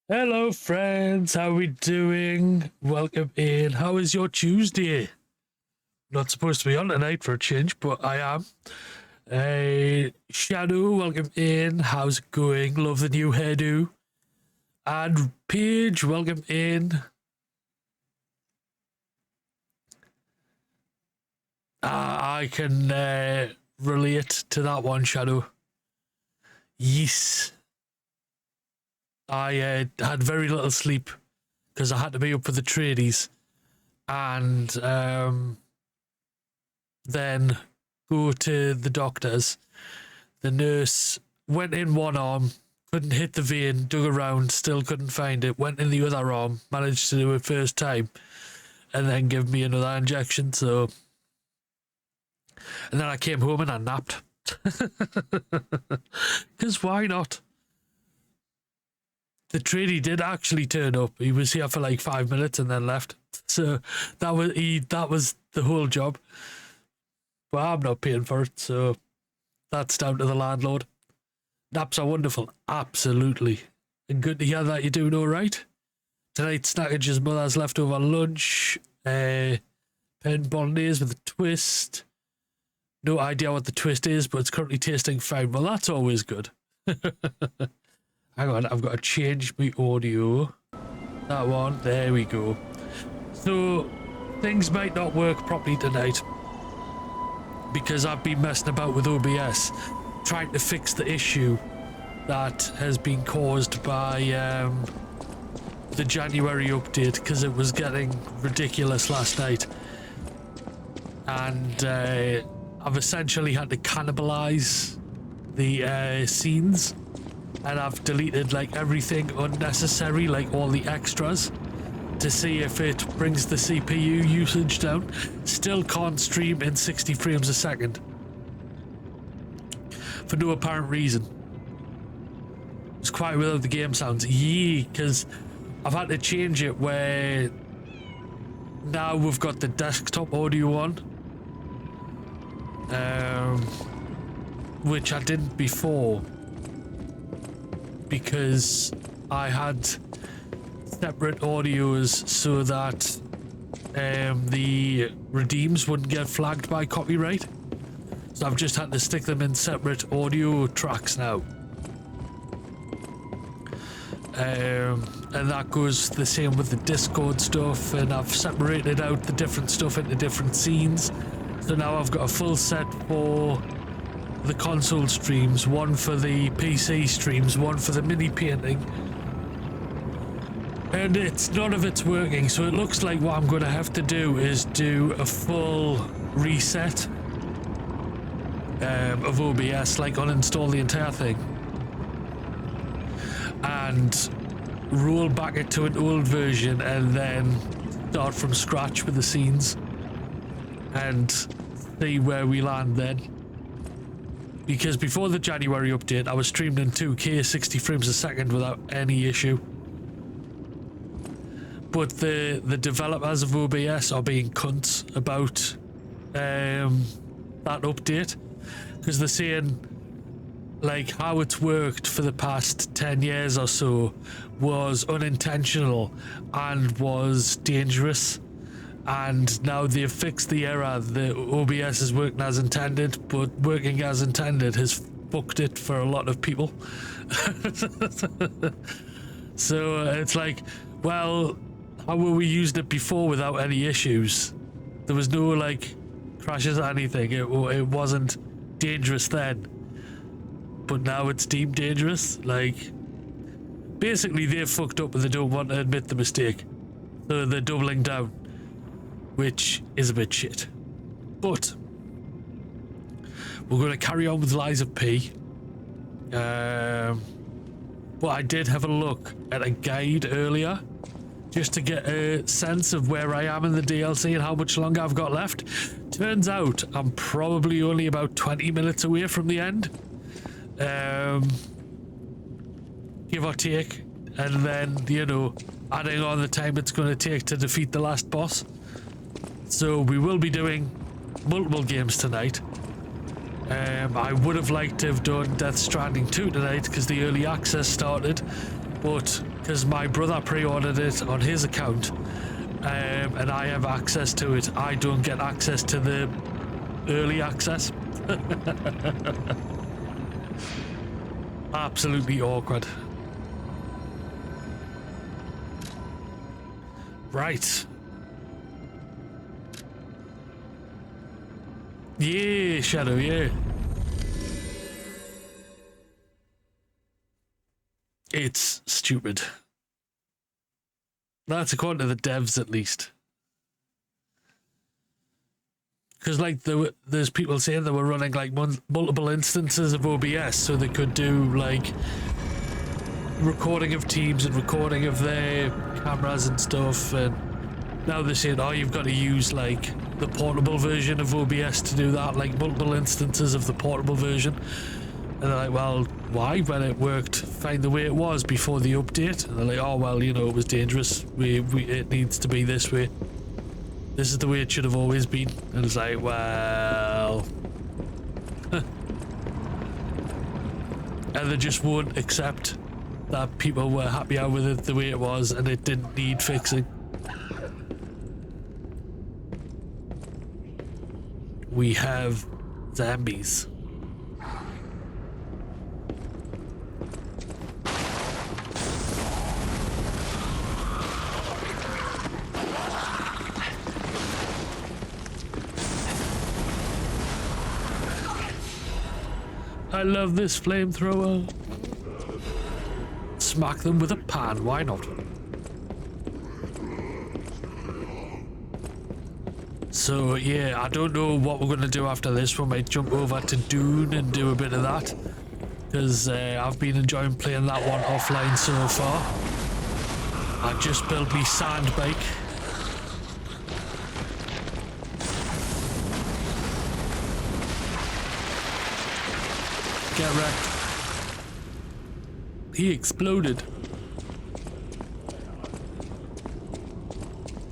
Hello friends, how we doing? Welcome in. How is your Tuesday? Not supposed to be on tonight for a change, but I am. Shadow, welcome in. How's it going? Love the new hairdo. And Paige, welcome in. I can relate to that one, Shadow. Yes. I had very little sleep because I had to be up for the tradies and then go to the doctors. The nurse went in one arm, couldn't hit the vein, dug around, still couldn't find it, went in the other arm, managed to do it first time, and then give me another injection. So, and then I came home and I napped. Because why not? The tradie did actually turn up. He was here for like 5 minutes and then left. So that was the whole job. But I'm not paying for it, so that's down to the landlord. Naps are wonderful, absolutely. And good to hear that you're doing all right. Tonight, Snackage's mother's leftover lunch, pen bolognese with a twist. No idea what the twist is, but it's currently tasting fine. Well, that's always good. Hang on, I've got to change my audio. That one, there we go. So, things might not work properly tonight because I've been messing about with OBS, trying to fix the issue that has been caused by the January update, because it was getting ridiculous last night. And I've essentially had to cannibalize the scenes. And I've deleted like everything unnecessary, like all the extras, to see if it brings the CPU usage down. Still can't stream in 60 frames a second. For no apparent reason. It's quite without the game sounds. Yeah, because I've had to change it where now we've got the desktop audio on. Which I didn't before. Because I had separate audios so that the redeems wouldn't get flagged by copyright. So I've just had to stick them in separate audio tracks now. And that goes the same with the Discord stuff, and I've separated out the different stuff into different scenes. So now I've got a full set for the console streams, one for the PC streams, one for the mini painting, and none of it's working. So it looks like what I'm going to have to do is do a full reset of OBS, like uninstall the entire thing and roll back it to an old version and then start from scratch with the scenes and see where we land then. Because before the January update, I was streamed in 2K 60 frames a second without any issue. But the developers of OBS are being cunts about that update. Because they're saying, like, how it's worked for the past 10 years or so was unintentional and was dangerous. And now they've fixed the error. The OBS is working as intended, but working as intended has fucked it for a lot of people. So it's like, well, how were we used it before without any issues? There was no like crashes or anything. It wasn't dangerous then, but now it's deemed dangerous. Like, basically they've fucked up and they don't want to admit the mistake, so they're doubling down, which is a bit shit. But we're going to carry on with Lies of P. But I did have a look at a guide earlier just to get a sense of where I am in the DLC and how much longer I've got left. Turns out I'm probably only about 20 minutes away from the end, give or take, and then, you know, adding on the time it's going to take to defeat the last boss. So we will be doing multiple games tonight. I would have liked to have done Death Stranding 2 tonight because the early access started, but because my brother pre-ordered it on his account, and I have access to it, I don't get access to the early access. Absolutely awkward. Right. Yeah, Shadow, yeah. It's stupid. That's according to the devs, at least. Because, like, there's people saying they were running, like, multiple instances of OBS so they could do, like, recording of teams and recording of their cameras and stuff. And now they're saying, oh, you've got to use, like, the portable version of OBS to do that, like, multiple instances of the portable version. And they're like, well, why? When it worked fine the way it was before the update. And they're like, oh, well, you know, it was dangerous. It needs to be this way. This is the way it should have always been. And it's like, well... and they just won't accept that people were happier with it the way it was and it didn't need fixing. We have zombies. I love this flamethrower. Smack them with a pan, why not? So yeah, I don't know what we're going to do after this. We might jump over to Dune and do a bit of that. Because I've been enjoying playing that one offline so far. I just built me sand bike. Get wrecked. He exploded.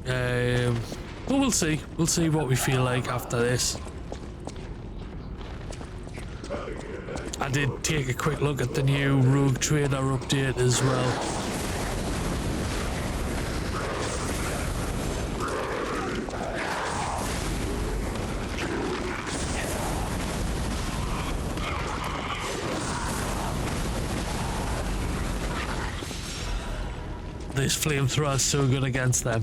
But we'll see. We'll see what we feel like after this. I did take a quick look at the new Rogue Trader update as well. This flamethrower is so good against them.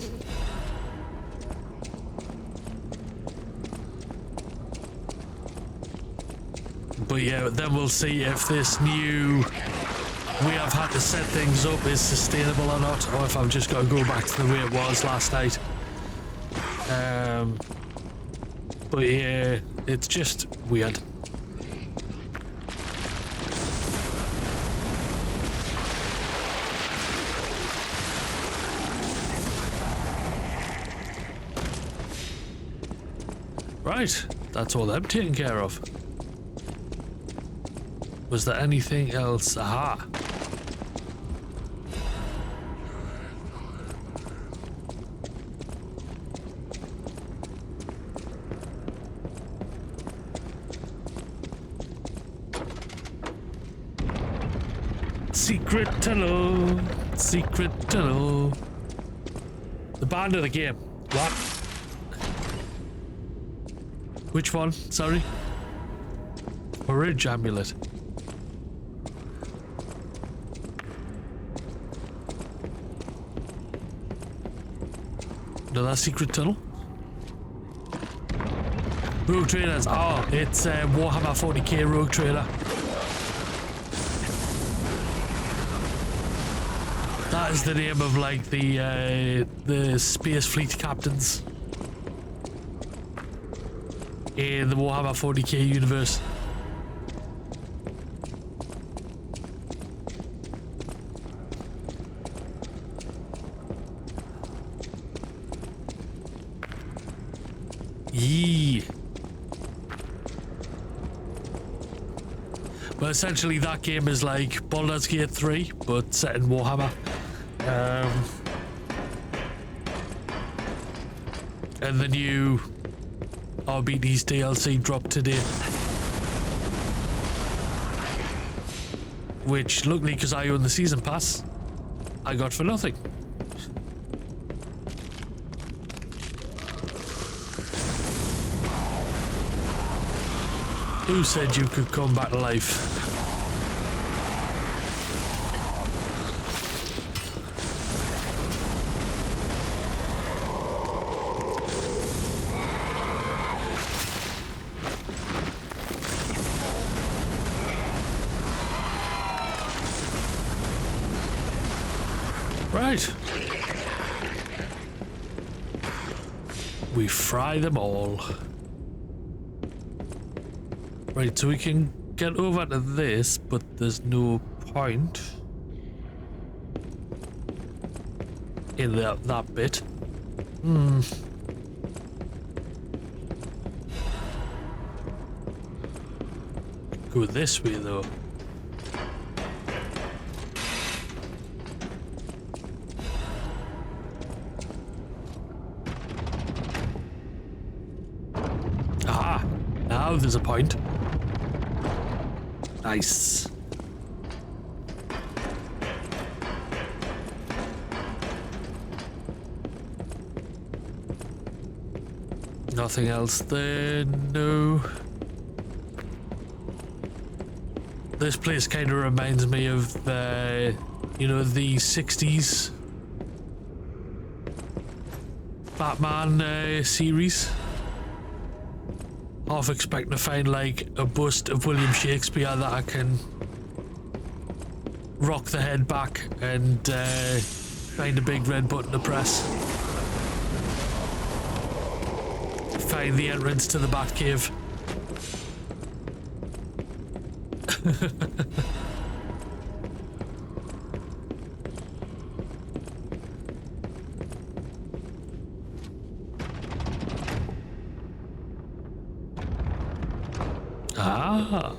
But yeah, then we'll see if this new way I've had to set things up is sustainable or not, or if I've just got to go back to the way it was last night. But yeah, it's just weird. Right, that's all them taken care of. Was there anything else? Aha. Secret tunnel. Secret tunnel. The band of the game. What? Which one? Sorry. Orange amulet. Another secret tunnel. Rogue Traders. Oh, it's Warhammer 40k Rogue Trader. That is the name of like the space fleet captains in the Warhammer 40k universe. Yee. But essentially that game is like Baldur's Gate 3, but set in Warhammer. And the new RBD's DLC dropped today. which luckily, because I own the season pass, I got for nothing. Who said you could come back to life? Right. We fry them all. Right, so we can get over to this, but there's no point in that bit. Go this way though. Ah, now there's a point. Nice. Nothing else there, no. This place kind of reminds me of, you know, the 60s Batman series. Half expecting to find like a bust of William Shakespeare that I can rock the head back and find a big red button to press. Find the entrance to the Batcave. Ah.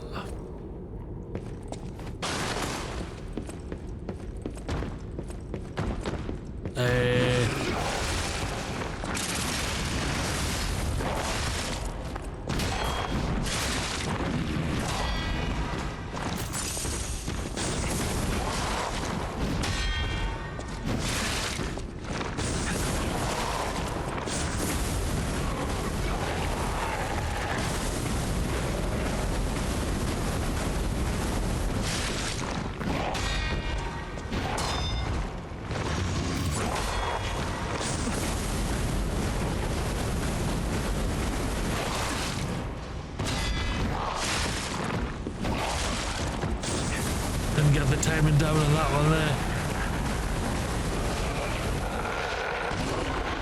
Didn't get the timing down on that one there.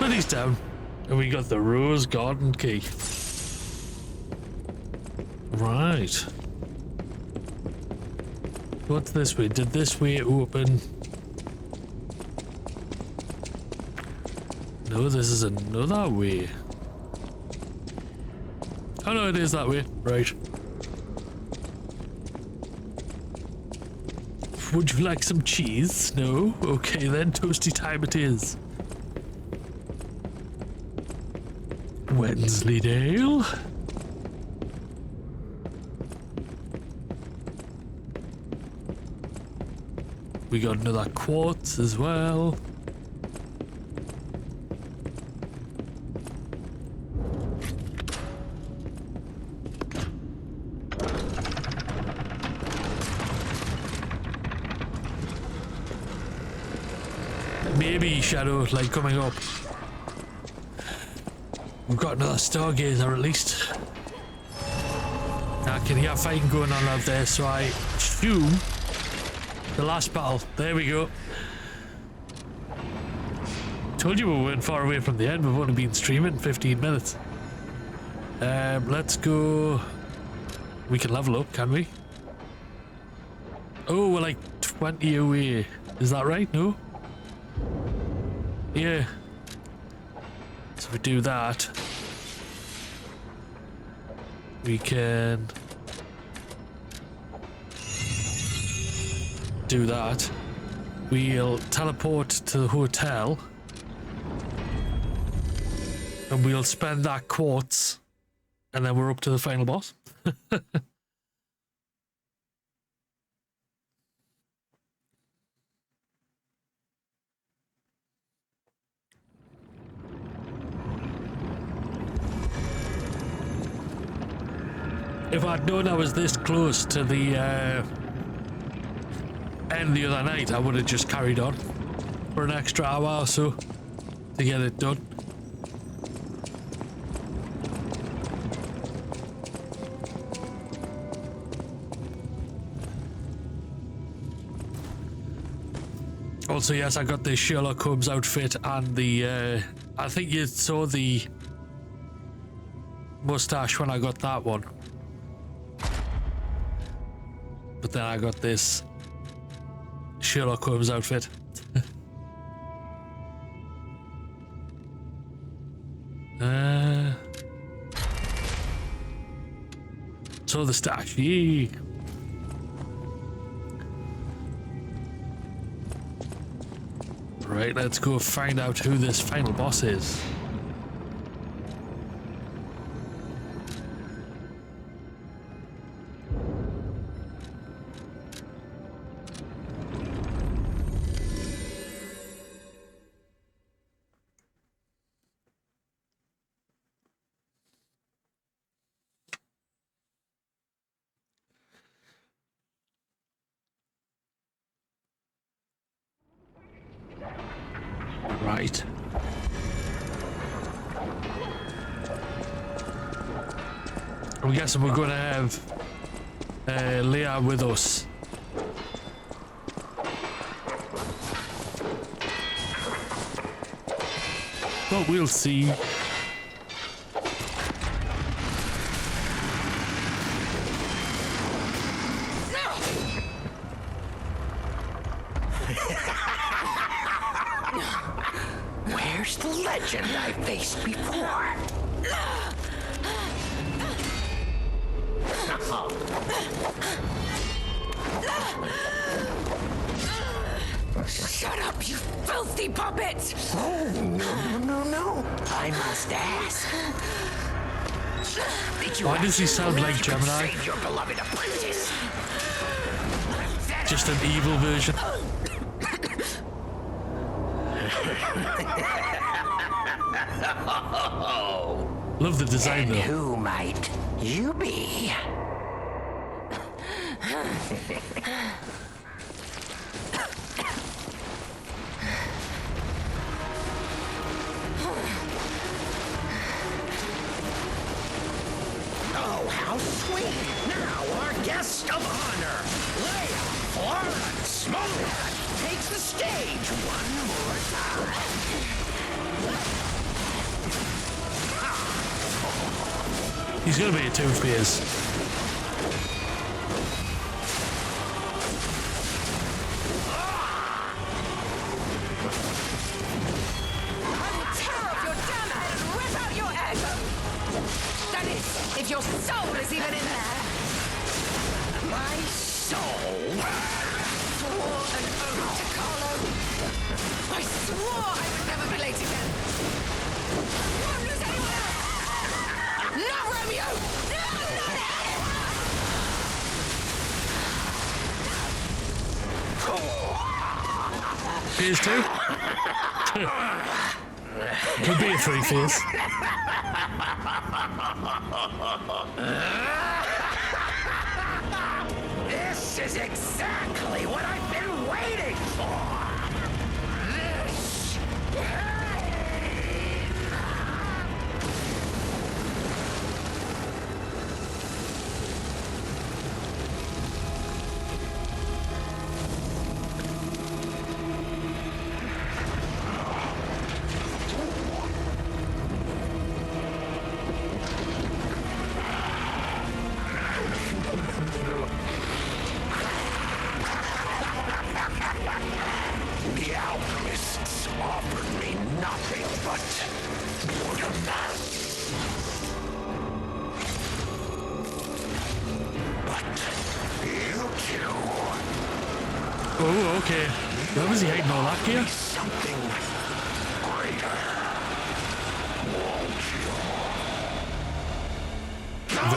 But he's down. And we got the Rose Garden key. Right. What's this way? Did this way open? No, this is another way. Oh no, it is that way. Right. Would you like some cheese? No? Okay then, toasty time it is. Wensleydale. We got another quartz as well. Maybe shadow like coming up. We've got another stargazer at least. I can hear fighting going on out there, so I assume the last battle. There we go. Told you we weren't far away from the end. We've only been streaming 15 minutes. Let's go. We can level up, can we? Oh, we're like 20 away. Is that right? No? Yeah. So if we do that, we can do that. We'll teleport to the hotel and we'll spend that quartz and then we're up to the final boss. if I'd known I was this close to the end the other night, I would have just carried on for an extra hour or so to get it done. Also, yes, I got the Sherlock Holmes outfit and the, I think you saw the mustache when I got that one. But then I got this Sherlock Holmes outfit. So the stash, yee. Right, let's go find out who this final boss is. Right. I'm guessing we're going to have Leah with us. But we'll see. Where's the legend I faced before? Shut up, you filthy puppet! Oh, no. I must ask. Did you Why does he sound like you could Gemini? save your beloved apprentice? Just an evil version. Love the design And though. who might you be? Oh, how sweet! Now our guest of honor, Leia Florence Smoker, takes the stage one more time. He's gonna be a Two-Face. If your soul is even in there. My soul? Swore an oath to Carlo. I swore I would never be late again. Won't lose anyone else. Not Romeo. No, not Phase 2? Could be a three-face. This is exactly what I've been waiting for. This. The alchemists offered me nothing but boredom. But you two Oh, okay. Where was he hiding all that gear? something greater, won't you?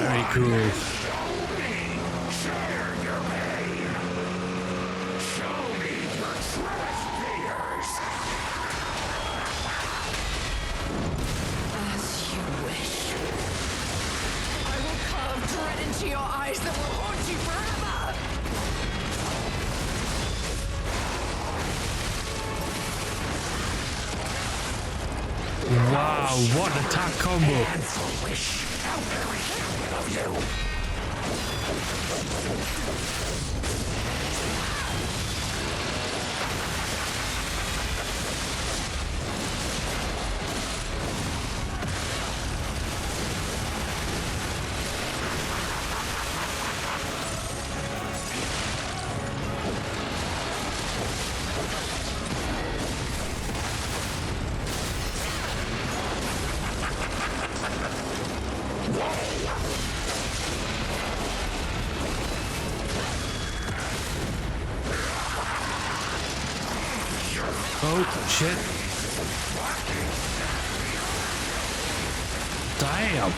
Very cool. Share your pain. Show me your truest fears. As you wish. I will carve dread into Wow, what an attack combo. And for wish, how very human of you. Oh, shit. Damn.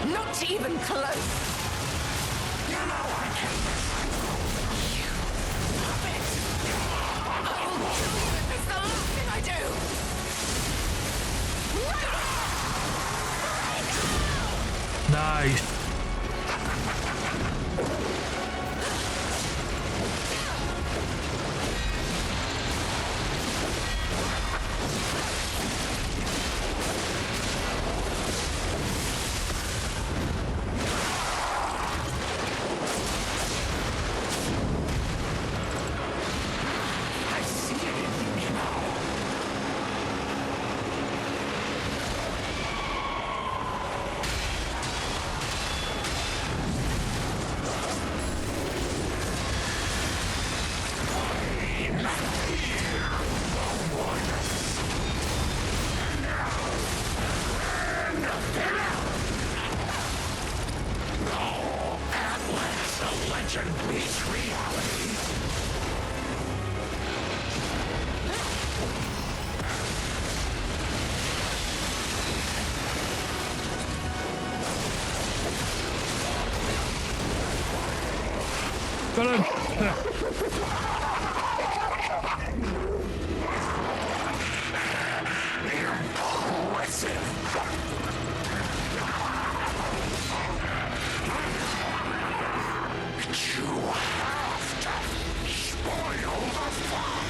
Not even close. You know I can't. You puppet. I will kill you if it's the last thing I do. Nice. I see it in you now. At last, the legend meets reality. Got him. You have to spoil the fun.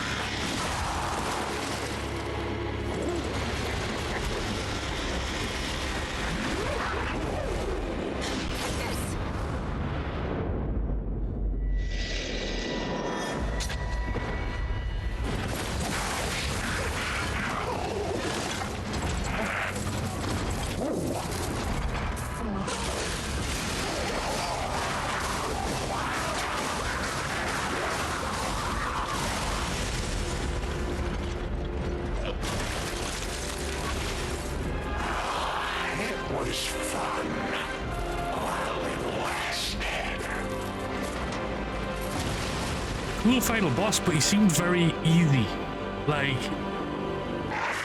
It was fun while it lasted. Cool final boss, but he seemed very easy. Like,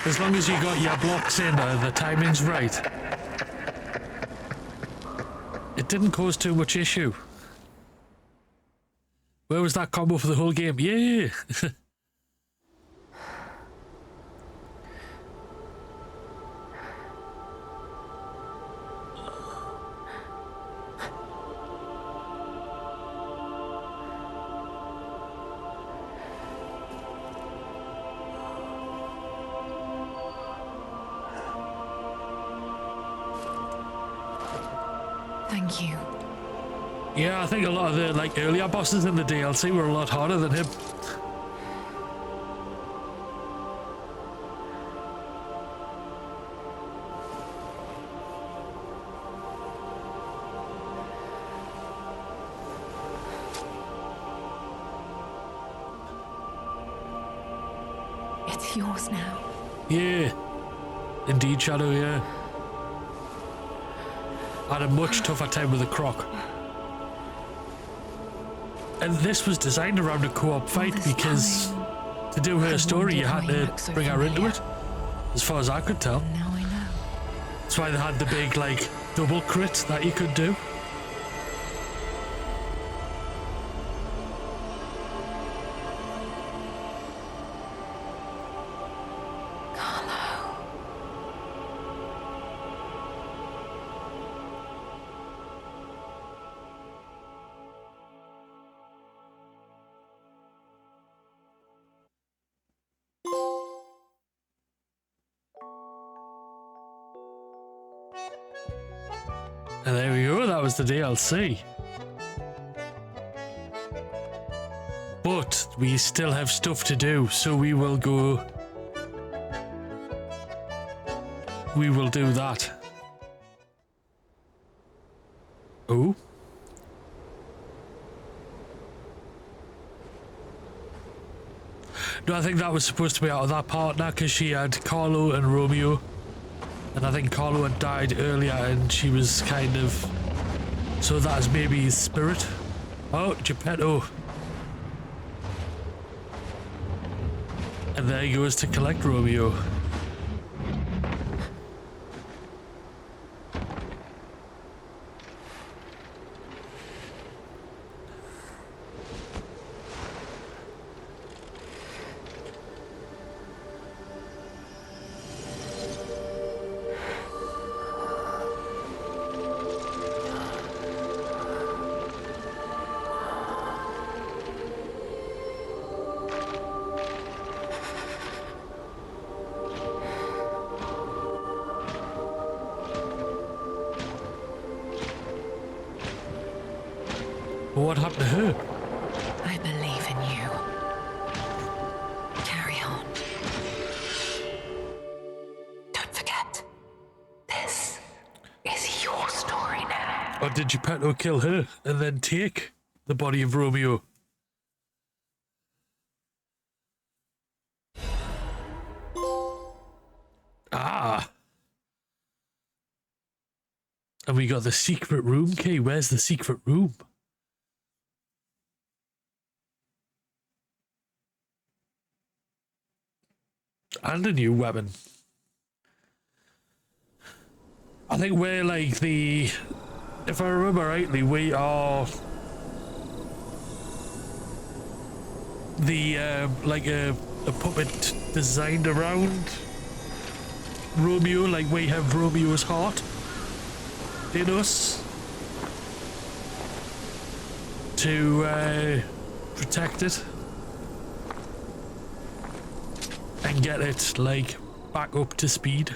as long as you got your blocks in, the timing's right, it didn't cause too much issue. Where was that combo for the whole game? Yeah. Thank you. Yeah, I think a lot of the like earlier bosses in the DLC were a lot harder than him. It's yours now. Yeah. Indeed, Shadow, yeah. had a much tougher time with the croc. And this was designed around a co-op fight because to do her story you had to bring her into it, as far as I could tell. Now I know. That's why they had the big, like, double crit that you could do. And there we go, that was the DLC. But we still have stuff to do, so we will go... We will do that. Oh? No, I think that was supposed to be out of that part now, because she had Carlo and Romeo. And I think Carlo had died earlier and she was kind of... So that is maybe his spirit. Oh, Geppetto. And there he goes to collect Romeo. What happened to her? I believe in you. Carry on. Don't forget, this is your story now. Or did Geppetto kill her and then take the body of Romeo? Ah. And we got the secret room key. Where's the secret room? And a new weapon. I think we're like the... If I remember rightly, we are... The, like a puppet designed around Romeo, like we have Romeo's heart in us to protect it. And get it, like, back up to speed.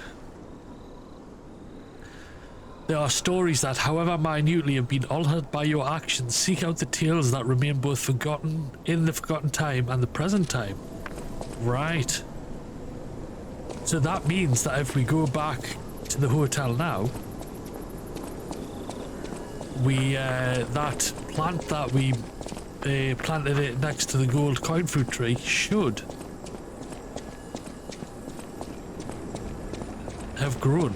There are stories that, however minutely, have been altered by your actions. Seek out the tales that remain both forgotten in the forgotten time and the present time. Right. So that means that if we go back to the hotel now, we, that plant that we planted it next to the gold coin fruit tree should have grown.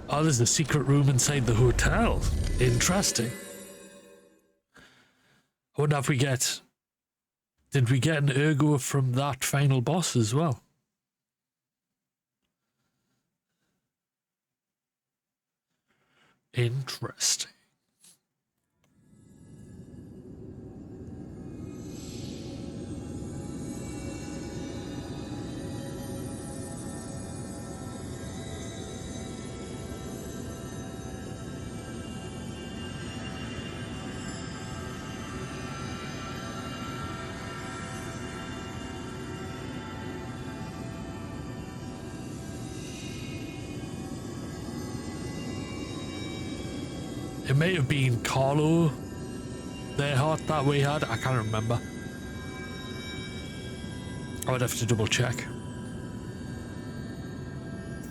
Oh, there's a secret room inside the hotel. Interesting. I wonder if we get... Did we get an ergo from that final boss as well? Interesting. It may have been Carlo, their heart that we had. I can't remember. I would have to double check.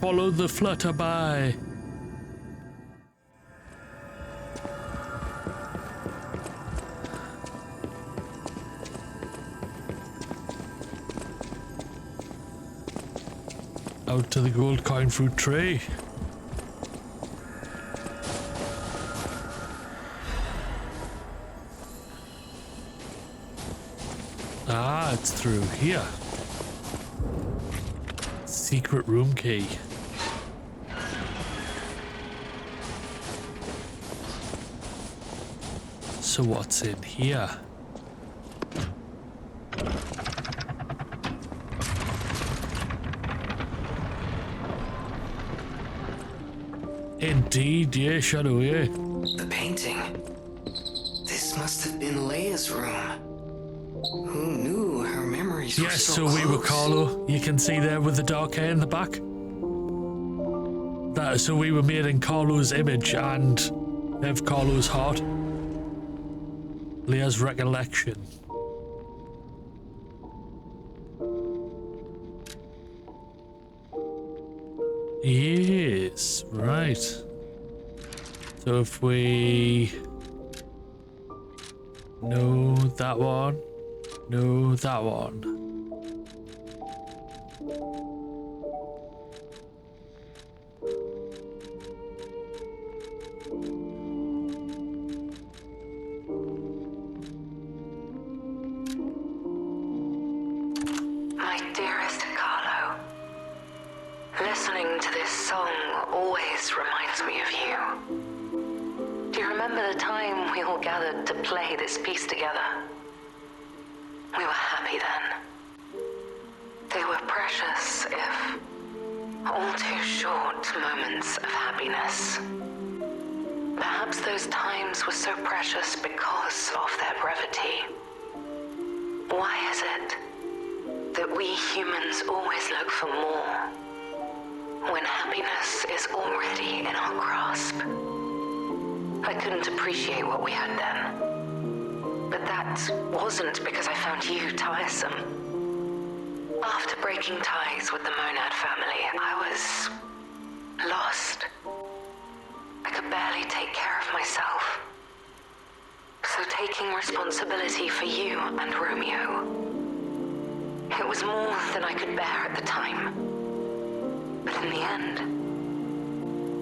Follow the flutterby. Out to the gold coin fruit tree. Ah, it's through here. Secret room key. So what's in here? Indeed, yeah, Shadow, yeah. The painting. This must have been Leia's room. Who knew her memories were Yes, so so we were close? Carlo. You can see there with the dark hair in the back. So we were made in Carlo's image and of Carlo's heart. Leia's recollection. Yes, right. So if we know that one, know that one. My dearest Carlo, listening to this song always reminds me of you. Do you remember the time we all gathered to play this piece together? We were happy then. They were precious, if all too short moments of happiness. Perhaps those times were so precious because of their brevity. Why is it that we humans always look for more when happiness is already in our grasp? I couldn't appreciate what we had then, but that wasn't because I found you tiresome. After breaking ties with the Monad family, I was lost. I could barely take care of myself. So taking responsibility for you and Romeo, it was more than I could bear at the time. But in the end,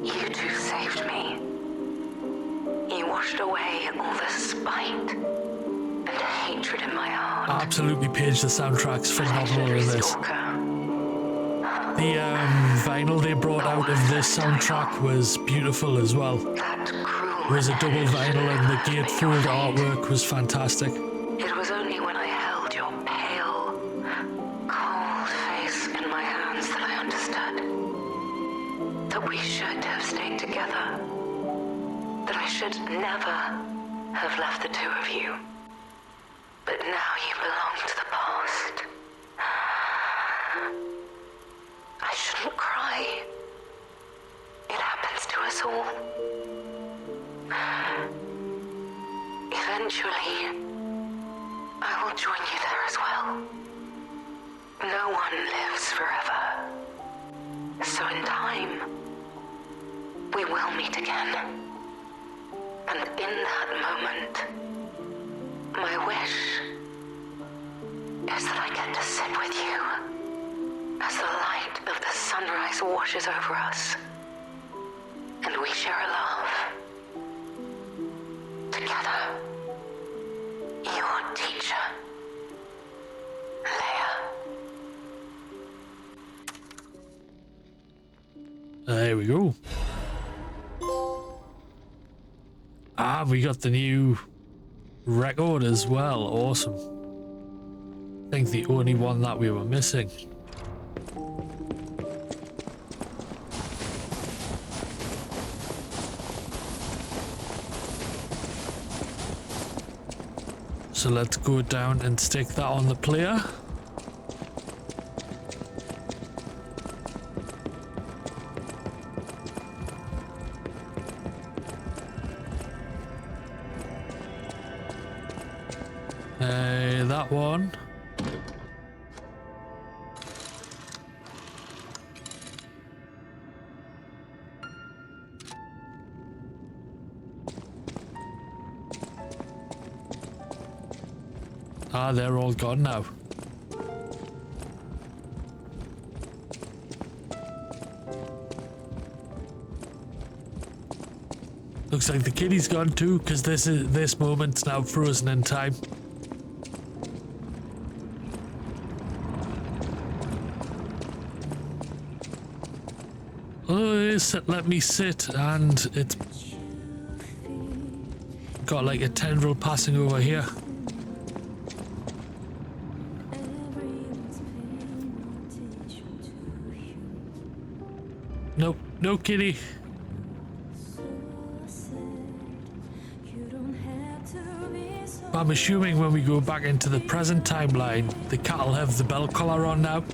you two saved me. You washed away all the spite and hatred in my heart. Absolutely, Paige, the soundtrack's phenomenal in this. The vinyl they brought out of this soundtrack was beautiful as well. It was a double vinyl and the gatefold artwork was fantastic. It was only when I held your pale, cold face in my hands that I understood that we should have stayed together. That I should never have left the two of you. But now you belong to the past. I shouldn't cry. It happens to us all. Eventually, I will join you there as well. No one lives forever. So in time, we will meet again. And in that moment, my wish is that I get to sit with you as the light of the sunrise washes over us, and we share a laugh. Together, your teacher, Leia. There we go. Ah, we got the new record as well. Awesome. I think the only one that we were missing. So let's go down and stick that on the player. That one. Ah, they're all gone now. Looks like the kitty's gone too, because this moment's now frozen in time. Oh, let me sit, and it's got like a tendril passing over here. Nope, no kitty. I'm assuming when we go back into the present timeline, the cat'll have the bell collar on now.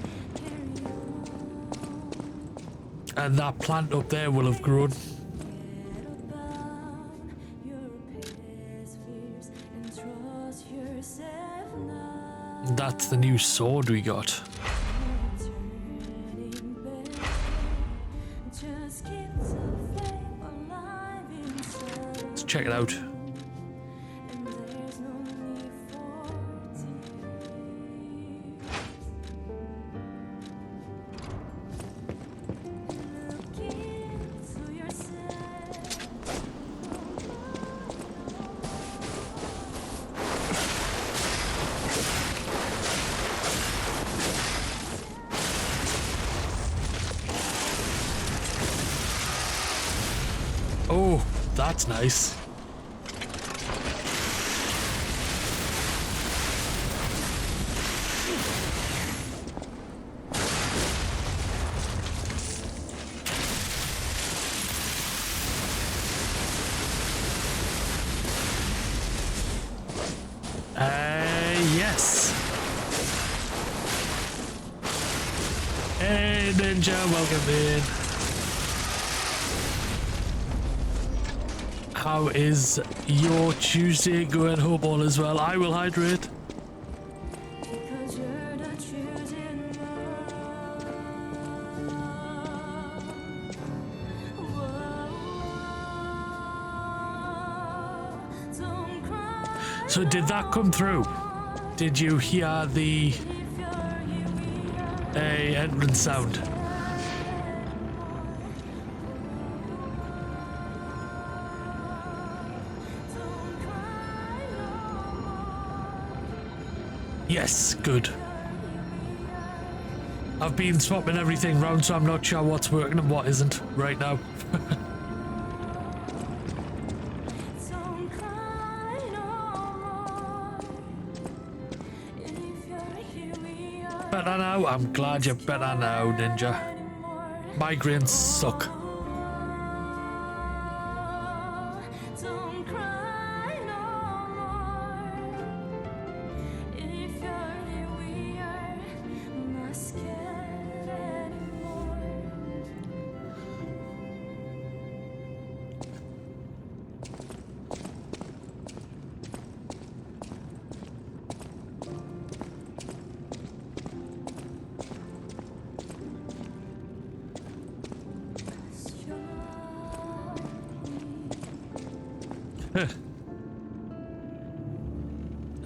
And that plant up there will have grown. That's the new sword we got. Let's check it out. Oh, that's nice. Yes. Hey, Ninja, welcome in. How is your Tuesday going? Hope all is well. I will hydrate. So did that come through? Did you hear the entrance sound? Yes, good. I've been swapping everything round, so I'm not sure what's working and what isn't right now. Better now? I'm glad you're better now, Ninja. Migraines suck.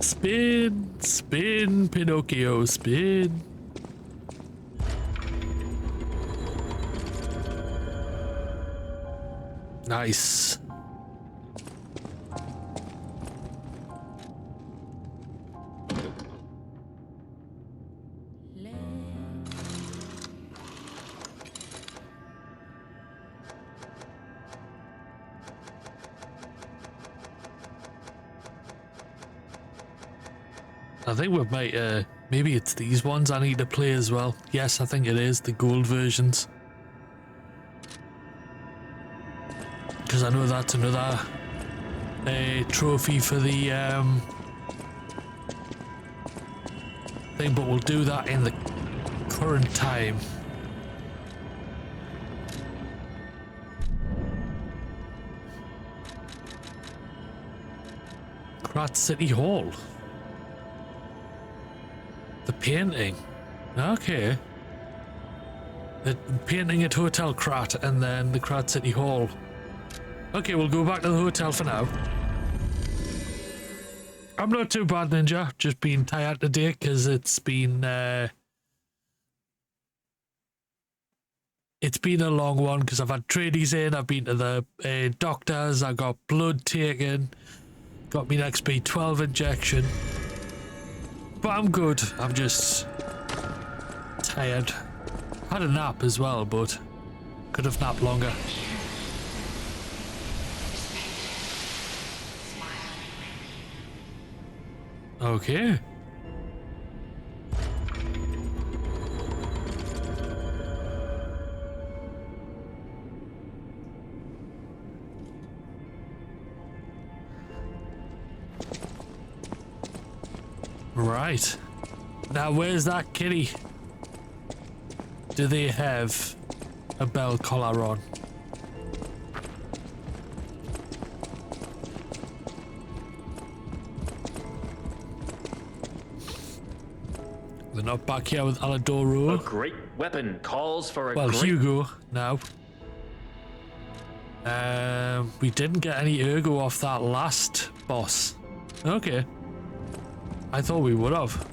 Spin, spin, Pinocchio, spin. Nice. I think we might, maybe it's these ones I need to play as well. Yes, I think it is, the gold versions. Because I know that's another trophy for the thing, but we'll do that in the current time. Krat City Hall. The painting. Okay. The painting at Hotel Krat and then the Krat City Hall. Okay, we'll go back to the hotel for now. I'm not too bad, Ninja. Just been tired today because it's been it's been a long one because I've had tradies in, I've been to the doctors, I got blood taken, got me next B12 injection. But I'm good. I'm just tired. Had a nap as well, but could have napped longer. Okay. Right. Now where's that kitty? Do they have a bell collar on? They're not back here with Aladoro. A great weapon calls for a Well, great... Hugo now. We didn't get any ergo off that last boss. Okay. I thought we would have.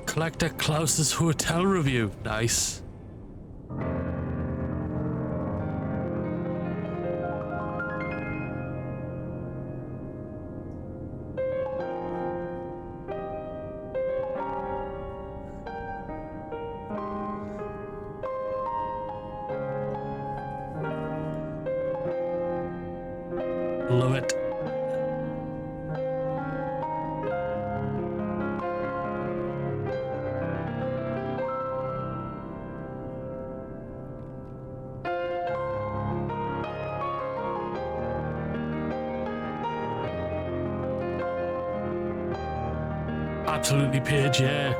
Collector Klaus's hotel review. Nice. Love it. Absolutely, Paige, yeah.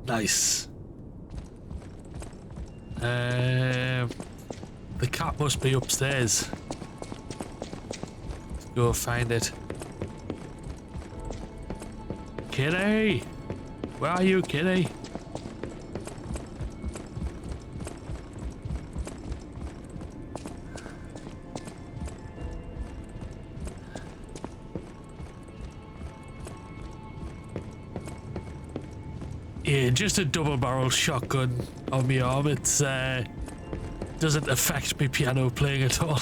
Nice. The cat must be upstairs. Let's go find it. Kitty! Where are you, kitty? Yeah, just a double-barrel shotgun on my arm. It's doesn't affect me piano playing at all.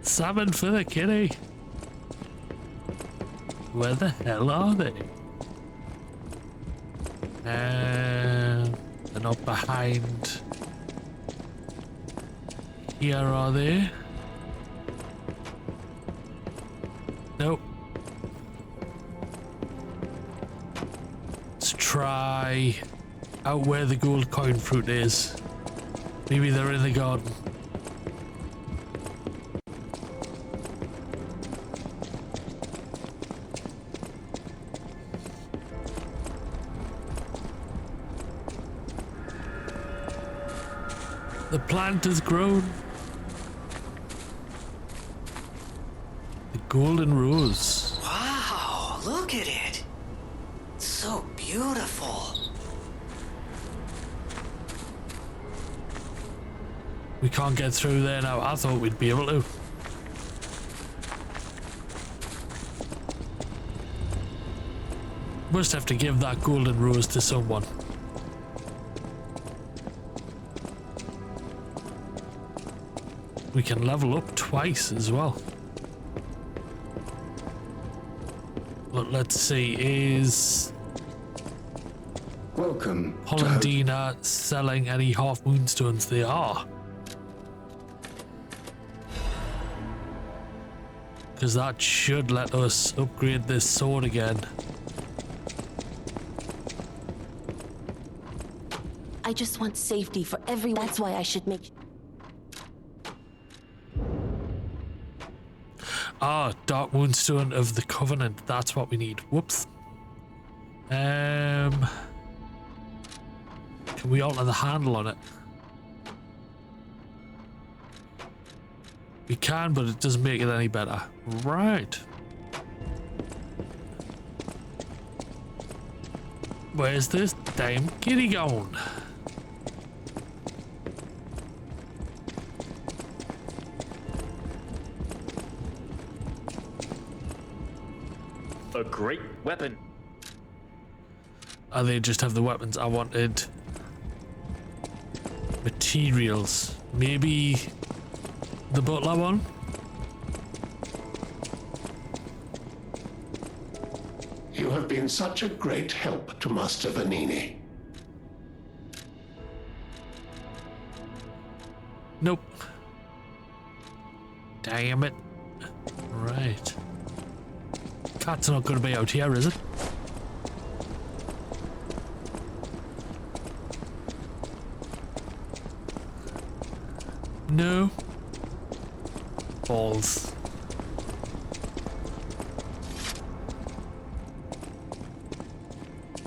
Salmon for the kitty. Where the hell are they? They're not behind. Here are they? Nope. Let's try out where the gold coin fruit is. Maybe they're in the garden. The plant has grown. The golden rose. Wow, look at it. So beautiful. We can't get through there now. I thought we'd be able to. Must have to give that golden rose to someone. We can level up twice as well. But let's see, is Welcome. Hollandina selling any half moonstones? They are. Because that should let us upgrade this sword again. I just want safety for everyone. That's why I should make... Ah, Dark Moonstone of the Covenant. That's what we need. Whoops. Can we alter the handle on it? We can, but it doesn't make it any better. Right. Where's this damn kitty going? A great weapon. Oh, they just have the weapons. I wanted materials. Maybe the butler one? You have been such a great help to Master Vanini. Nope. Damn it. Right. Cat's not going to be out here, is it? No. Balls.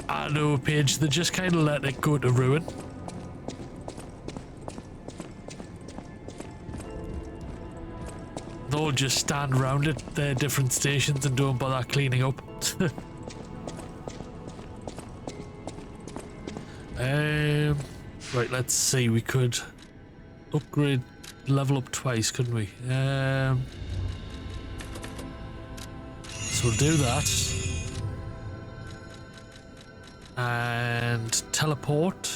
I know, Paige, they just kind of let it go to ruin. They'll just stand around at their different stations and don't bother cleaning up. Right, let's see, we could upgrade, level up twice, couldn't we? So we'll do that. And teleport.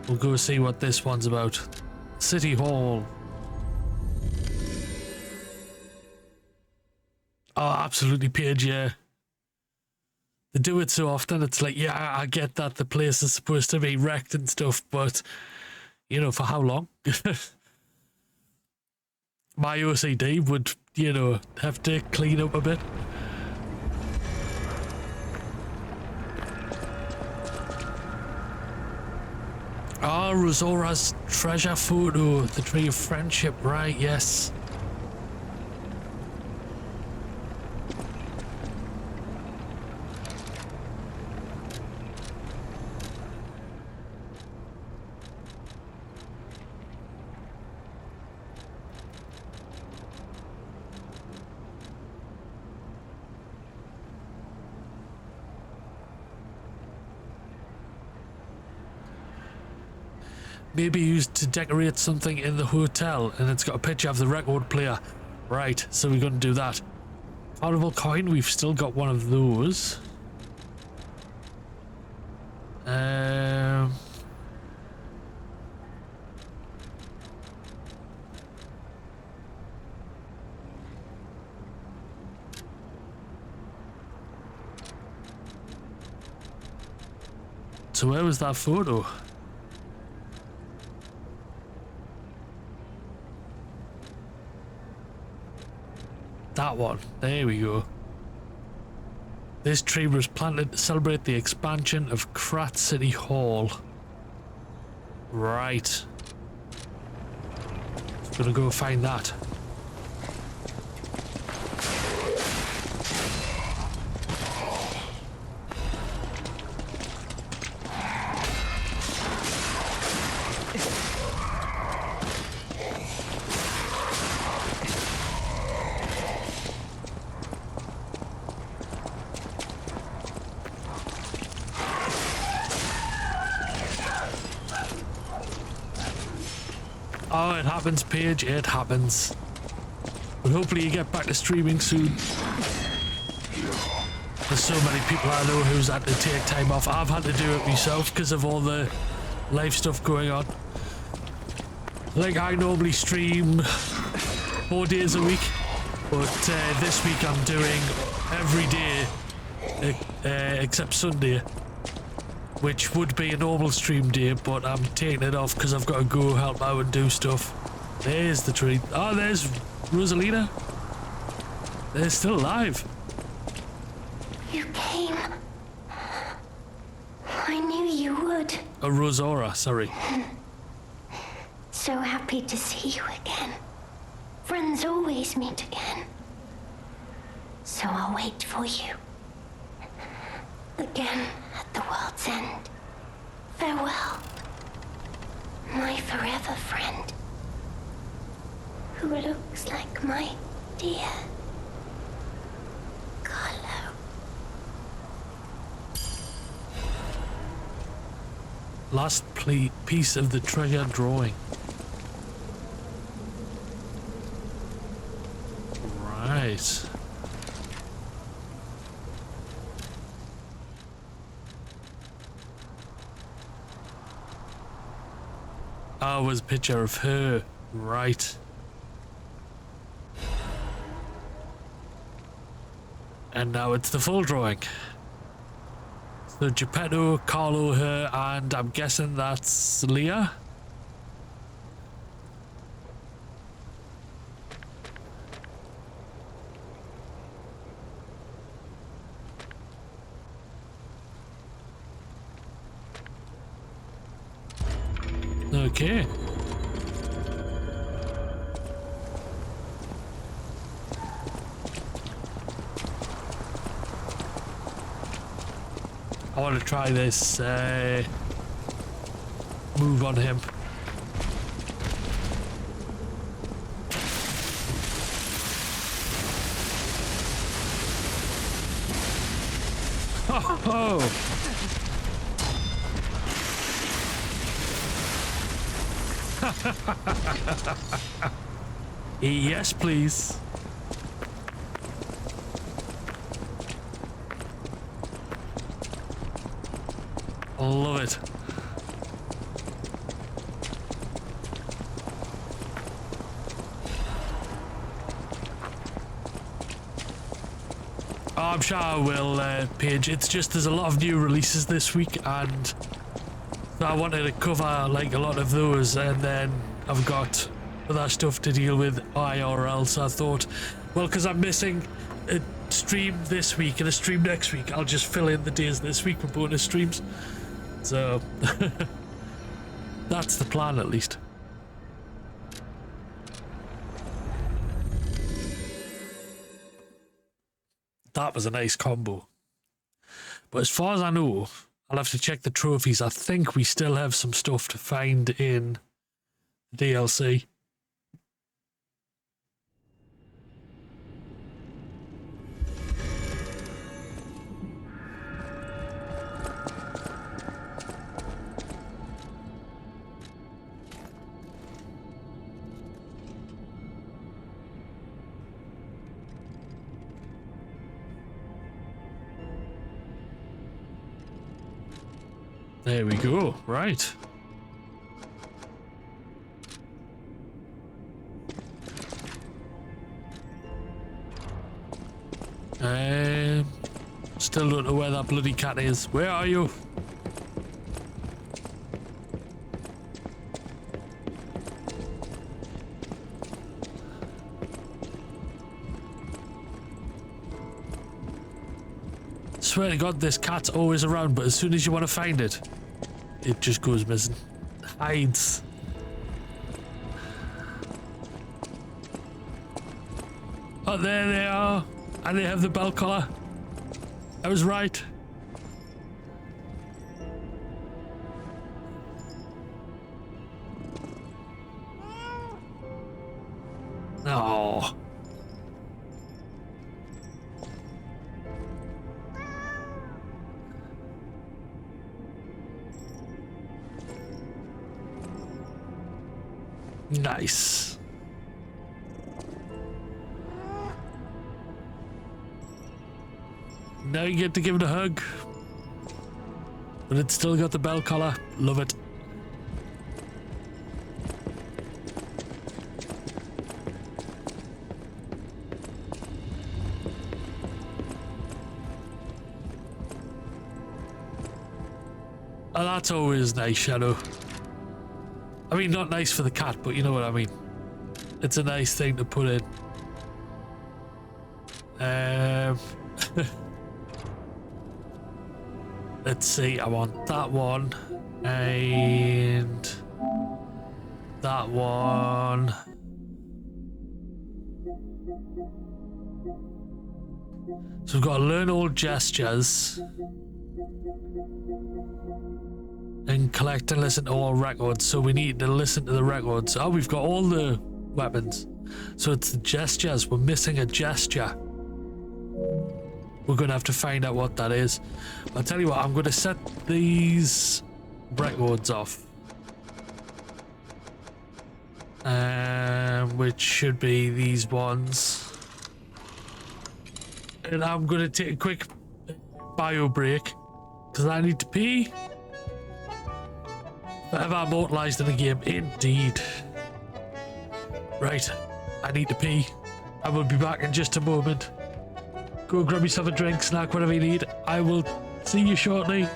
We'll go see what this one's about. City Hall. Oh, absolutely, Paige, yeah. They do it so often, it's like, yeah, I get that the place is supposed to be wrecked and stuff, but, you know, for how long? My OCD would, you know, have to clean up a bit. Oh, Rosora's treasure photo, the Tree of Friendship, right, yes. Maybe used to decorate something in the hotel, and it's got a picture of the record player. Right, so we're going to do that. Carnival coin, we've still got one of those. So where was that photo? That one. There we go. This tree was planted to celebrate the expansion of Krat City Hall. Right. Gonna go find that. Oh, it happens, Paige, it happens. But hopefully you get back to streaming soon. There's so many people I know who's had to take time off. I've had to do it myself because of all the life stuff going on. Like, I normally stream 4 days a week, but this week I'm doing every day except Sunday, which would be a normal stream day, but I'm taking it off because I've got to go help out and do stuff. There's the tree. Oh, there's Rosalina. They're still alive. You came. I knew you would. Oh, Rosora, sorry. So happy to see you again. Friends always meet again. So I'll wait for you. Again at the world's end. Farewell. My forever friend. Who looks like my dear Carlo. Last piece of the treasure drawing. Right. Oh, it was a picture of her. Right. And now it's the full drawing. So Geppetto, Carlo, her, and I'm guessing that's Leah. Okay. I want to try this move on him. Oh! Yes, please. Love it. Oh, I'm sure I will, Paige. It's just there's a lot of new releases this week, and so I wanted to cover like a lot of those, and then I've got other stuff to deal with IRL. So I thought, well, because I'm missing a stream this week and a stream next week, I'll just fill in the days this week with bonus streams. So that's the plan, at least. That was a nice combo. But as far as I know, I'll have to check the trophies. I think we still have some stuff to find in DLC. There we go, right. Still don't know where that bloody cat is. Where are you? Swear to God, this cat's always around, but as soon as you want to find it, it just goes missing. Hides. Oh, there they are. And they have the bell collar. I was right. Oh. Nice. Now you get to give it a hug. But it's still got the bell collar. Love it. Oh, that's always nice, Shadow. I mean, not nice for the cat, but you know what I mean. It's a nice thing to put in. Let's see, I want that one. And that one. So we've got to learn all gestures and collect and listen to all records. So we need to listen to the records. Oh, we've got all the weapons. So it's the gestures. We're missing a gesture. We're going to have to find out what that is. I'll tell you what, I'm going to set these records off. Which should be these ones. And I'm going to take a quick bio break because I need to pee. Forever immortalized in the game, indeed. Right, I need to pee. I will be back in just a moment. Go grab yourself a drink, snack, whatever you need. I will see you shortly.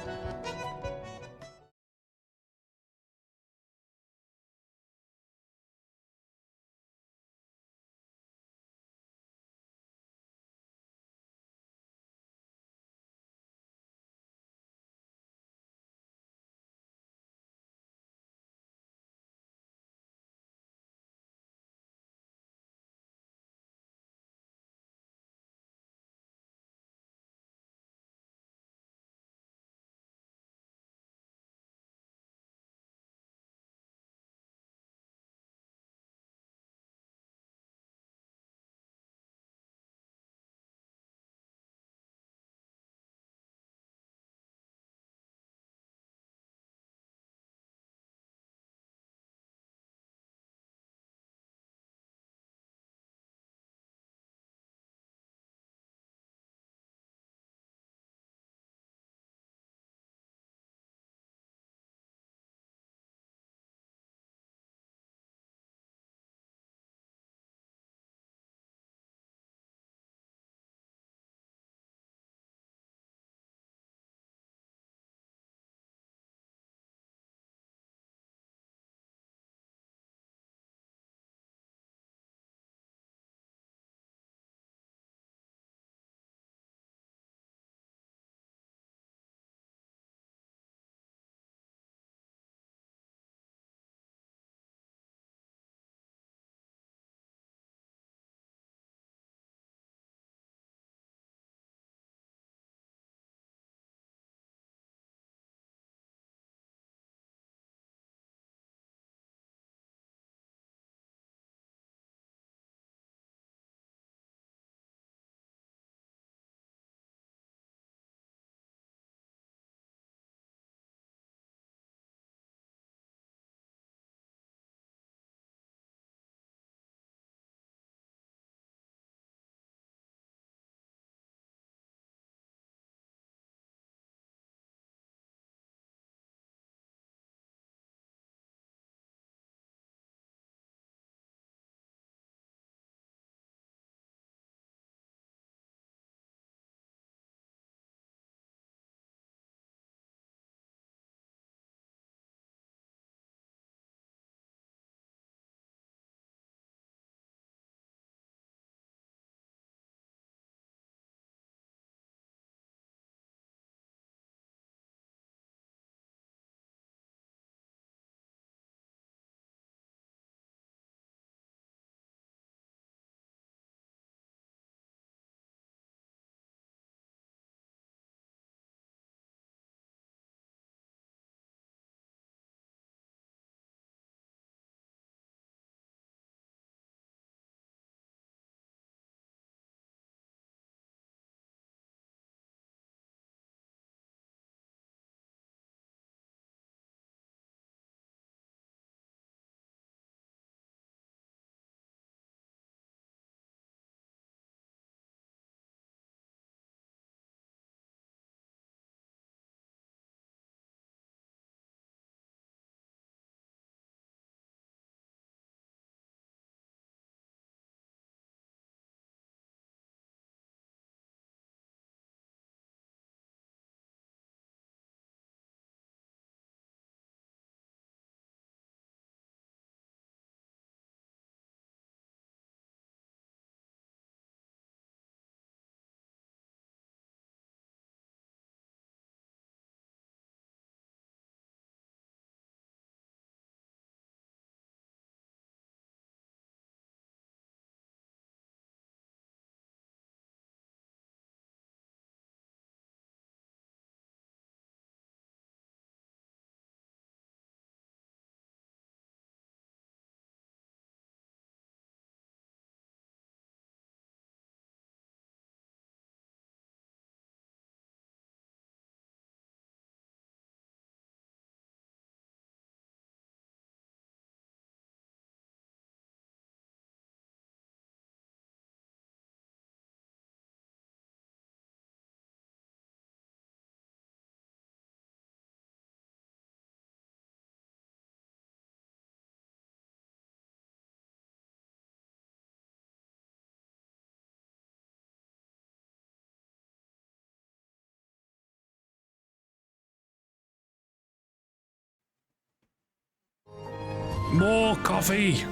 More coffee.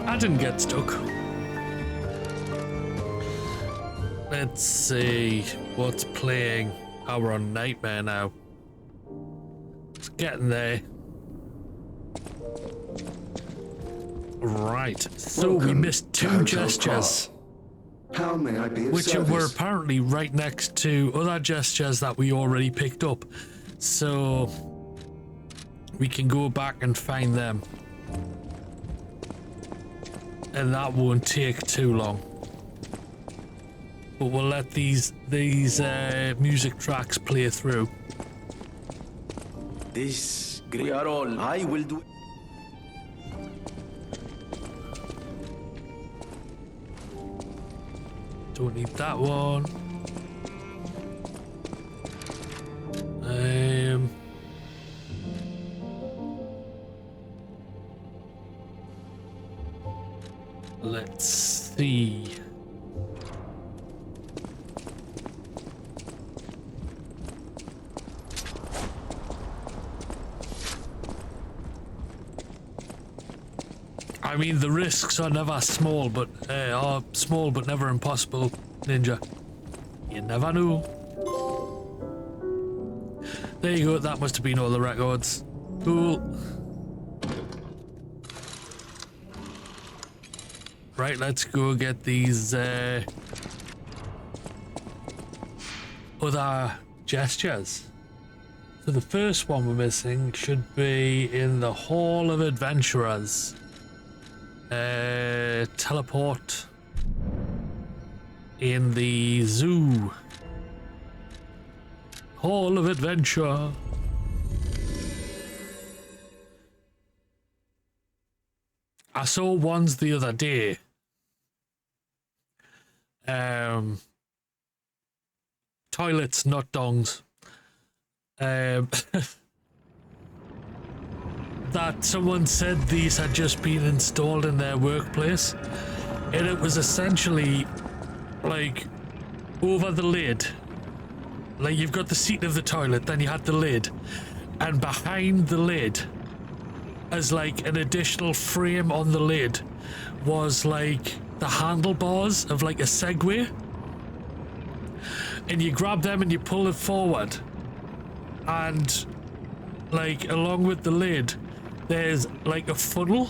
I didn't get stuck. Let's see what's playing. Oh, we're on Nightmare now. It's getting there. Right, so we missed two gestures, How may I be of which service? were apparently right next to other gestures that we already picked up. So we can go back and find them. And that won't take too long. But we'll let these music tracks play through. This we are all. I will do. Don't need that one. Let's see. I mean, the risks are never small, but are small but never impossible, Ninja. You never know. There you go. That must have been all the records. Cool. Right, let's go get these other gestures. So the first one we're missing should be in the Hall of Adventurers. Teleport in the zoo. Hall of Adventure. I saw ones the other day. Toilets, not dongs. That someone said these had just been installed in their workplace, and it was essentially like over the lid. Like, you've got the seat of the toilet, then you had the lid, and behind the lid, as like an additional frame on the lid, was like the handlebars of like a Segway, and you grab them and you pull it forward, and like along with the lid there's like a funnel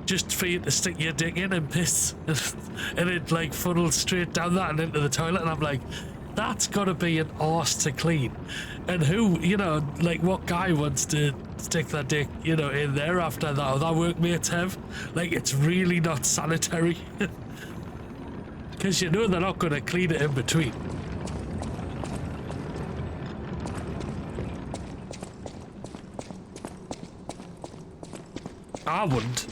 just for you to stick your dick in and piss, and it like funnels straight down that and into the toilet, and I'm like, that's gotta be an arse to clean. And who, you know, like what guy wants to stick their dick, you know, in there after that other workmates have? Like, it's really not sanitary. Because you know they're not gonna clean it in between. I wouldn't.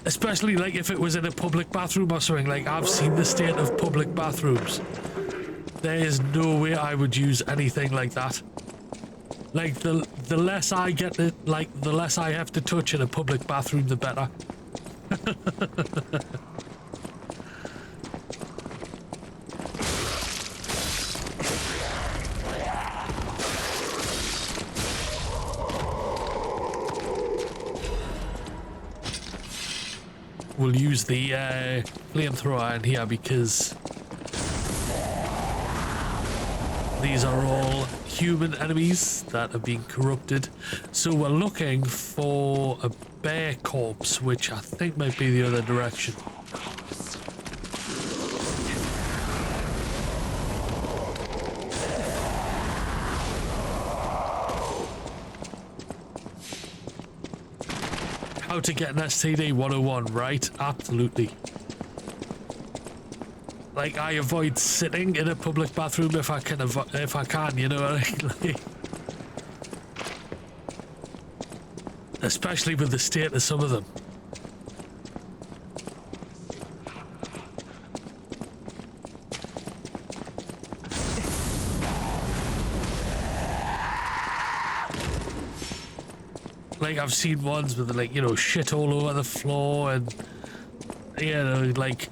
Especially like if it was in a public bathroom or something. Like, I've seen the state of public bathrooms. There is no way I would use anything like that. Like, the less I get it, like, the less I have to touch in a public bathroom, the better. We'll use the flamethrower in here because these are all human enemies that have been corrupted. So we're looking for a bear corpse, which I think might be the other direction. How to get an STD 101, right? Absolutely. Like, I avoid sitting in a public bathroom if I can, you know what I mean? Like, especially with the state of some of them. Like, I've seen ones with, like, you know, shit all over the floor, and, you know, like,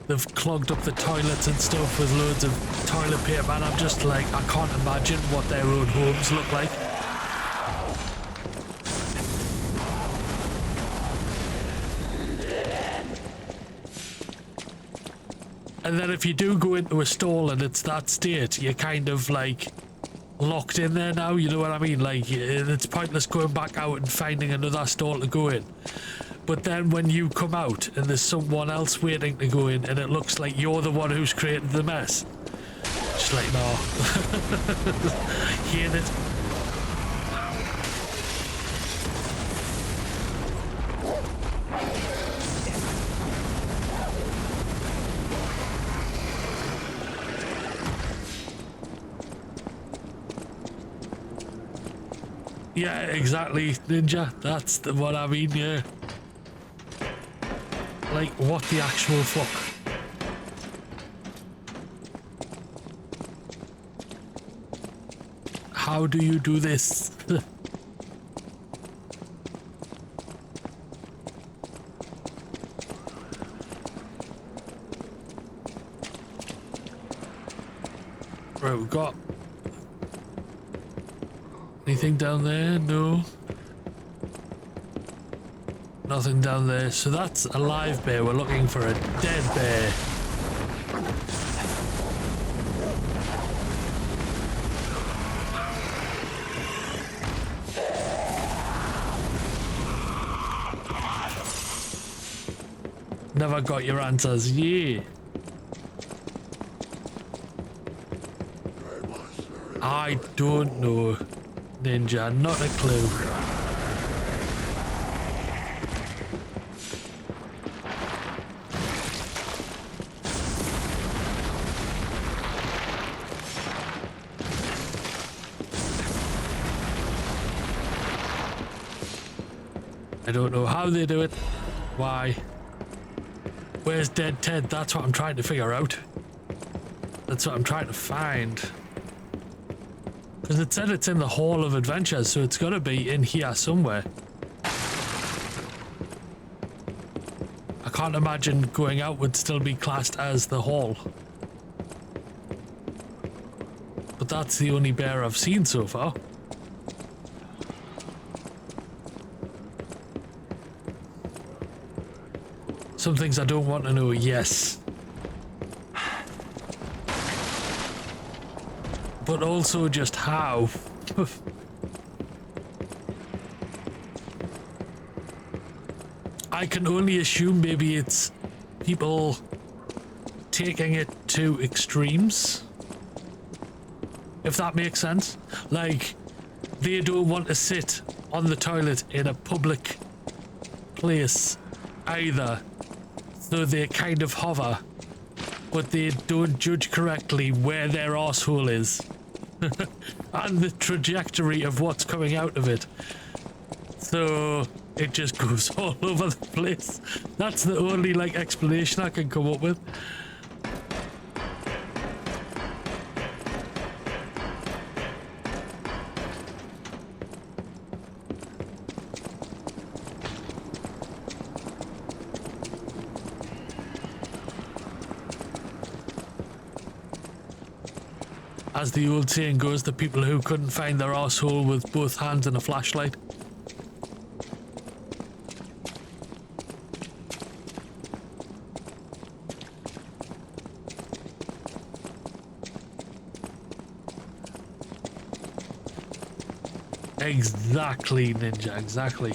they've clogged up the toilets and stuff with loads of toilet paper, and I'm just like, I can't imagine what their own homes look like. And then if you do go into a stall and it's that state, you're kind of like locked in there now, you know what I mean? Like, it's pointless going back out and finding another stall to go in. But then when you come out and there's someone else waiting to go in and it looks like you're the one who's created the mess, just like, no. Hate it. Yeah, exactly, Ninja. That's what I mean, yeah. Like, what the actual fuck? How do you do this? Right, we've got... anything down there? No. Nothing down there. So that's a live bear. We're looking for a dead bear. Never got your answers. Yeah. I don't know, Ninja. Not a clue. I don't know how they do it. Why? Where's Dead Ted? That's what I'm trying to figure out. That's what I'm trying to find. Because it said it's in the Hall of Adventures, so it's got to be in here somewhere. I can't imagine going out would still be classed as the hall. But that's the only bear I've seen so far. Some things I don't want to know, yes. But also just how. I can only assume maybe it's people taking it to extremes. If that makes sense. Like, they don't want to sit on the toilet in a public place either. So they kind of hover, but they don't judge correctly where their arsehole is. And the trajectory of what's coming out of it. So it just goes all over the place. That's the only like explanation I can come up with. As the old saying goes, the people who couldn't find their arsehole with both hands and a flashlight. Exactly, Ninja, exactly.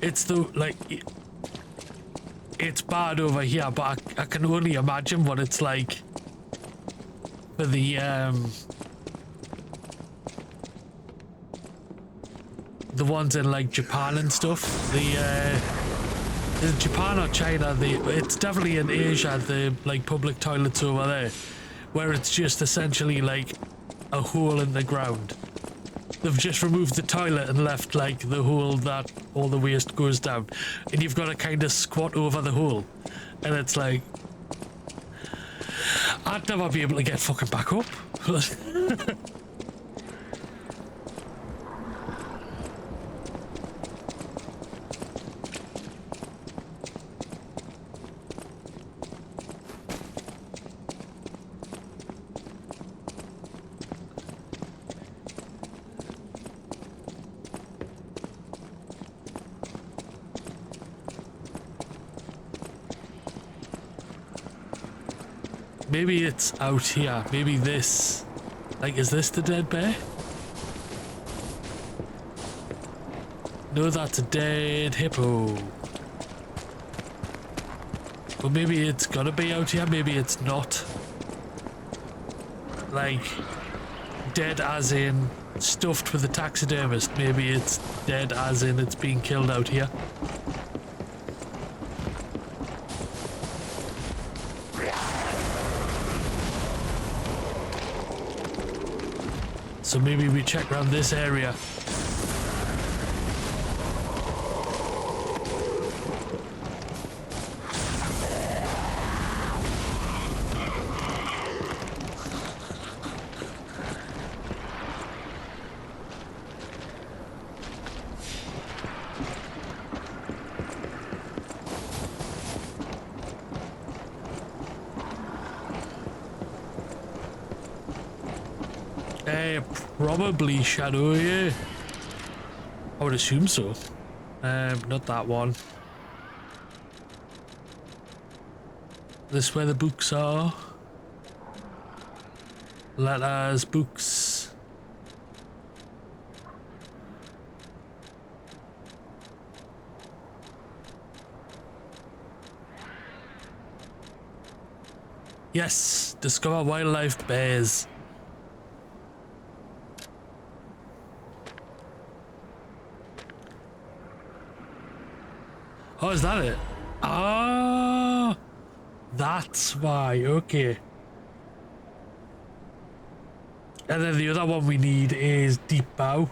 It's the, like, it's bad over here, but I can only imagine what it's like for the ones in like Japan and stuff. The Japan or China, it's definitely in Asia, the like public toilets over there, where it's just essentially like a hole in the ground. They've just removed the toilet and left like the hole that all the waste goes down, and you've got to kind of squat over the hole, and it's like I'd never be able to get fucking back up. Maybe it's out here. Maybe this. Like, is this the dead bear? No, that's a dead hippo. But maybe it's gotta be out here. Maybe it's not. Like, dead as in stuffed with a taxidermist. Maybe it's dead as in it's being killed out here. So maybe we check around this area. Probably shadow, yeah. I would assume so. Not that one. This where the books are. Letters, books. Yes, discover wildlife bears. Oh, is that it? Ah, that's why. Okay. And then the other one we need is deep bow.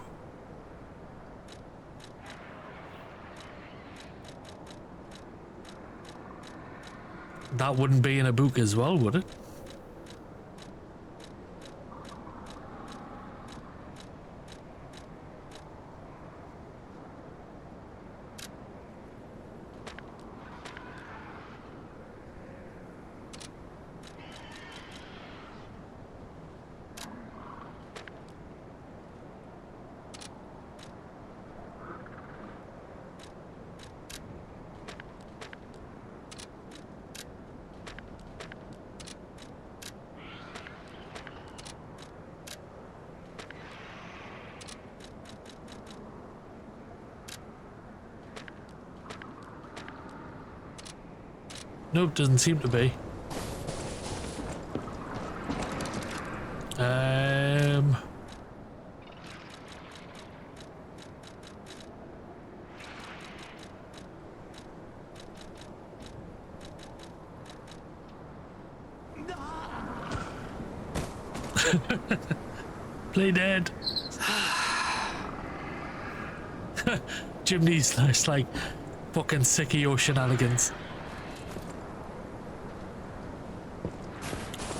That wouldn't be in a book as well, would it? Nope, doesn't seem to be. Play dead. Jimny's just like fucking sick of your shenanigans.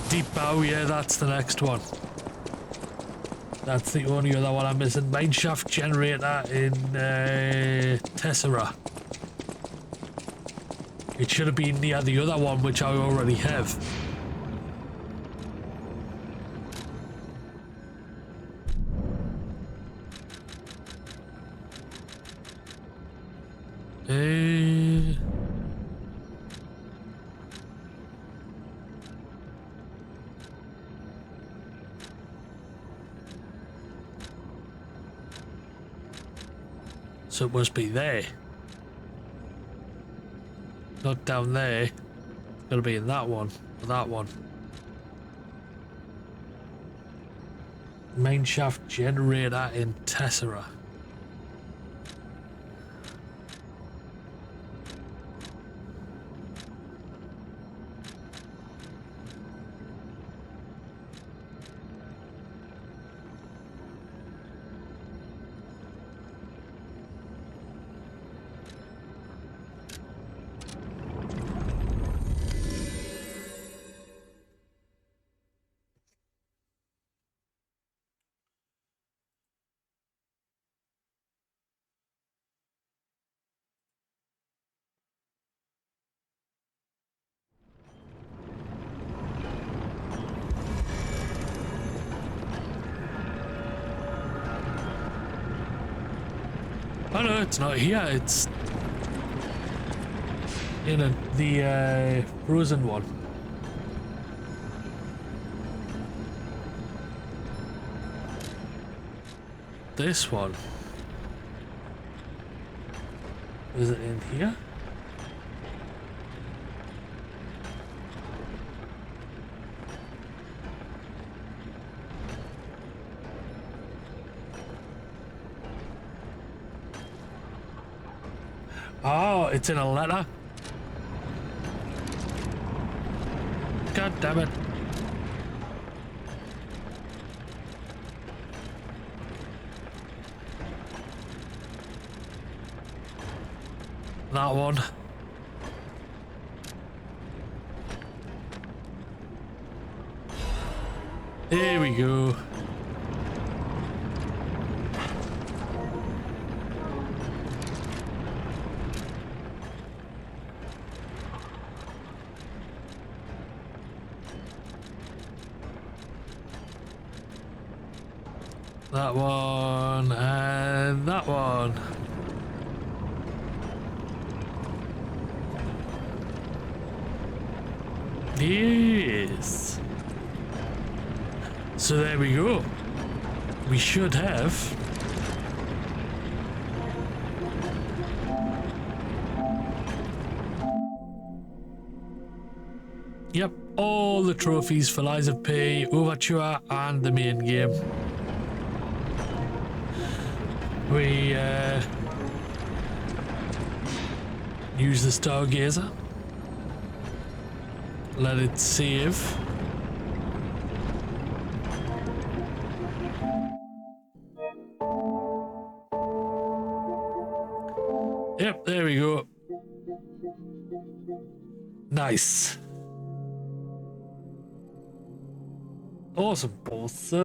Deep bow, yeah, that's the next one. That's the only other one I'm missing. Mineshaft generator in Tessera. It should have been near the other one, which I already have. So it must be there. Not down there. It's gotta be in that one. Or that one. Main shaft generator in Tessera. Oh no, it's not here, it's in the frozen one. this one. Is it in here? Oh, it's in a letter. God damn it. That one. There we go. That one and that one. Yes. So there we go. We should have yep, all the trophies for Lies of P, Overture and the main game. We use the Stargazer. Let it save. Yep, there we go. Nice. Awesome, boss.